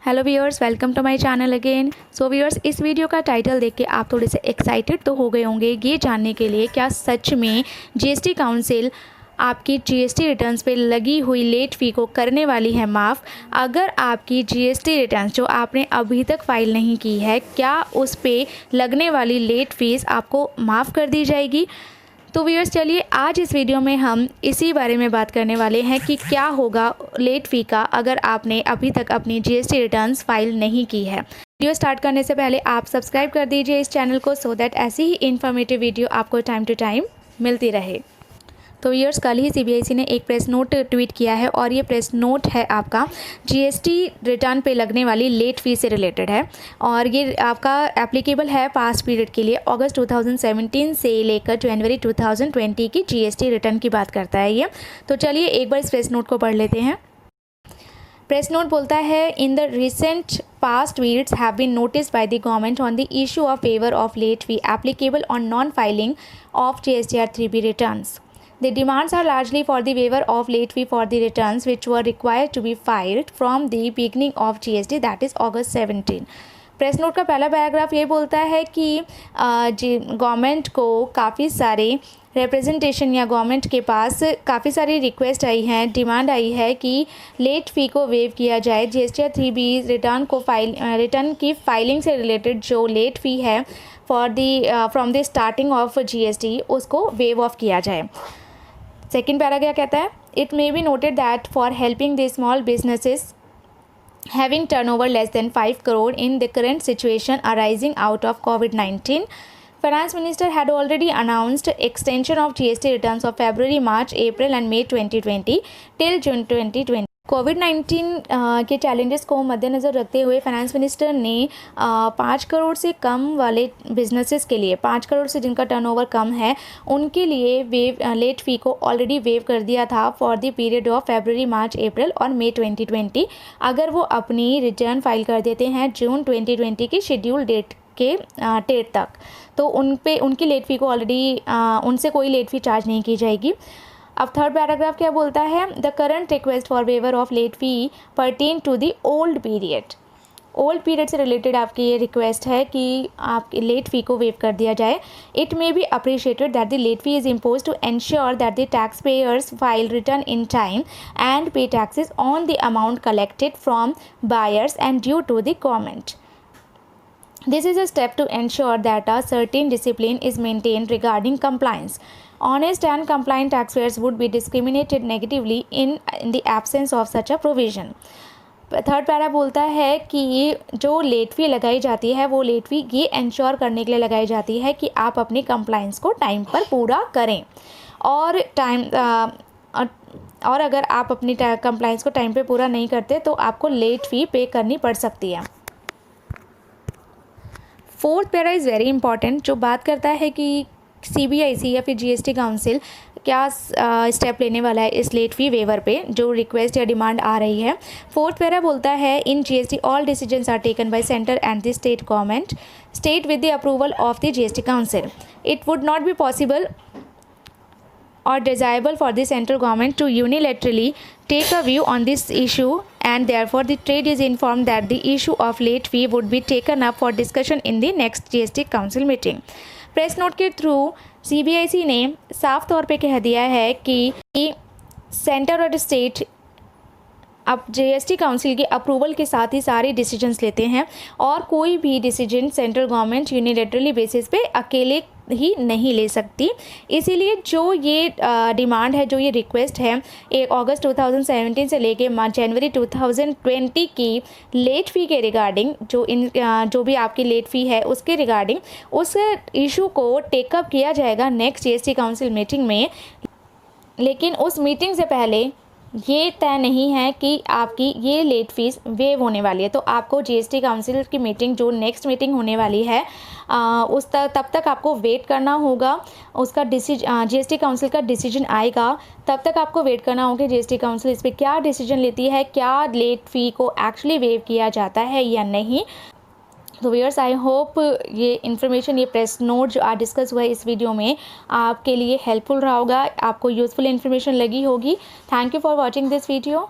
Hello viewers, welcome to my channel again. So viewers, इस video का title देख के आप थोड़े से एक्साइटेड तो हो गए होंगे ये जानने के लिए क्या सच में जीएसटी काउंसिल आपकी जीएसटी रिटर्न्स पे लगी हुई लेट फ़ी को करने वाली है माफ़। अगर आपकी जीएसटी रिटर्न्स जो आपने अभी तक फाइल नहीं की है, क्या उस पे लगने वाली लेट फ़ीस आपको माफ़ कर दी जाएगी। तो व्यूअर्स, चलिए आज इस वीडियो में हम इसी बारे में बात करने वाले हैं कि क्या होगा लेट फ़ी का अगर आपने अभी तक अपनी जीएसटी रिटर्न्स फाइल नहीं की है। वीडियो स्टार्ट करने से पहले आप सब्सक्राइब कर दीजिए इस चैनल को सो दैट ऐसी ही इन्फॉर्मेटिव वीडियो आपको टाइम टू टाइम मिलती रहे। तो व्यूअर्स, कल ही सीबीआईसी ने एक प्रेस नोट ट्वीट किया है और ये प्रेस नोट है आपका जीएसटी रिटर्न पे लगने वाली लेट फ़ी से रिलेटेड है और ये आपका एप्लीकेबल है पास्ट पीरियड के लिए। अगस्त 2017 से लेकर जनवरी 2020 की जीएसटी रिटर्न की बात करता है ये। तो चलिए एक बार इस प्रेस नोट को पढ़ लेते हैं। प्रेस नोट बोलता है, in the recent past periods have been noticed by the government on the issue of waiver of late fee applicable on non-filing of GSTR 3B returns. The demands are largely for the waiver of late fee for the returns which were required to be filed from the beginning of GST, that is August 17. Press note का पहला paragraph ये बोलता है कि government को काफ़ी सारे representation या गवर्नमेंट के पास काफ़ी सारी रिक्वेस्ट आई हैं, डिमांड आई है कि लेट फ़ी को वेव किया जाए। जीएसटी 3B रिटर्न की फाइलिंग से रिलेटेड जो लेट फ़ी है for the from the starting of GST उसको वेव ऑफ किया जाए। सेकेंड पैरा क्या कहता है, it may be noted that for helping the small businesses having turnover less than 5 crore in the current situation arising out of COVID-19, Finance Minister had already announced extension of GST returns of February, March, April and May 2020 till June 2020। कोविड-19 के challenges को मद्देनज़र रखते हुए finance minister ने 5 करोड़ से कम वाले businesses के लिए, 5 करोड़ से जिनका टर्नओवर कम है उनके लिए लेट फ़ी को ऑलरेडी वेव कर दिया था for the period of February, March, April और मई 2020। अगर वो अपनी रिटर्न फाइल कर देते हैं जून 2020 की शेड्यूल डेट के डेट तक, तो उनकी लेट फ़ी को ऑलरेडी उनसे कोई लेट फ़ी चार्ज नहीं की जाएगी। अब थर्ड पैराग्राफ क्या बोलता है, the current request for waiver of late fee pertain to the old period. Old period से रिलेटेड आपकी ये रिक्वेस्ट है कि आपकी लेट फ़ी को वेव कर दिया जाए। It may be appreciated that the late fee is impose to ensure that the tax payers file return in time and pay taxes on the amount collected from buyers and due to the government. This is a step to ensure that a certain discipline is maintained regarding compliance. Honest and compliant taxpayers would be discriminated negatively in the absence of such a provision. Third para बोलता है कि जो late फ़ी लगाई जाती है वो late फ़ी ये ensure करने के लिए लगाई जाती है कि आप अपनी कंप्लाइंस को टाइम पर पूरा करें और अगर आप अपनी कंप्लाइंस को टाइम पे पूरा नहीं करते तो आपको लेट फ़ी पे करनी पड़ सकती है। Fourth para is very important, जो बात करता है कि सीबीआईसी या फिर जीएसटी काउंसिल क्या स्टेप लेने वाला है इस लेट फ़ी वेवर पे जो रिक्वेस्ट या डिमांड आ रही है। फोर्थ पैरा बोलता है, in GST all decisions are taken by centre and the state government state with the approval of the GST council. It would not be possible or desirable for the central government to unilaterally take a view on this issue, and therefore the trade is informed that the issue of late fee would be taken up for discussion in the next GST council meeting। Press note के through CBIC ने साफ तौर पे कह दिया है कि centre और स्टेट अब जीएसटी काउंसिल के अप्रूवल के साथ ही सारे डिसीजंस लेते हैं और कोई भी decision central government unilaterally basis पे अकेले ही नहीं ले सकती। इसीलिए जो ये डिमांड है, जो ये रिक्वेस्ट है, एक अगस्त 2017 से लेके जनवरी 2020 की लेट फ़ी के रिगार्डिंग जो भी आपकी लेट फ़ी है उसके रिगार्डिंग उस इशू को टेकअप किया जाएगा नेक्स्ट जीएसटी काउंसिल मीटिंग में। लेकिन उस मीटिंग से पहले ये तय नहीं है कि आपकी ये लेट फ़ीस वेव होने वाली है। तो आपको जीएसटी काउंसिल की मीटिंग जो नेक्स्ट मीटिंग होने वाली है तब तक आपको वेट करना होगा। उसका जीएसटी काउंसिल का डिसीजन आएगा, तब तक आपको वेट करना होगा जीएसटी काउंसिल इस पर क्या डिसीजन लेती है, क्या लेट फ़ी को एक्चुअली वेव किया जाता है या नहीं। तो व्यूअर्स, आई होप ये इन्फॉर्मेशन, ये प्रेस नोट जो आज डिस्कस हुआ है इस वीडियो में आपके लिए हेल्पफुल रहा होगा, आपको यूज़फुल इन्फॉर्मेशन लगी होगी। Thank you for watching this video.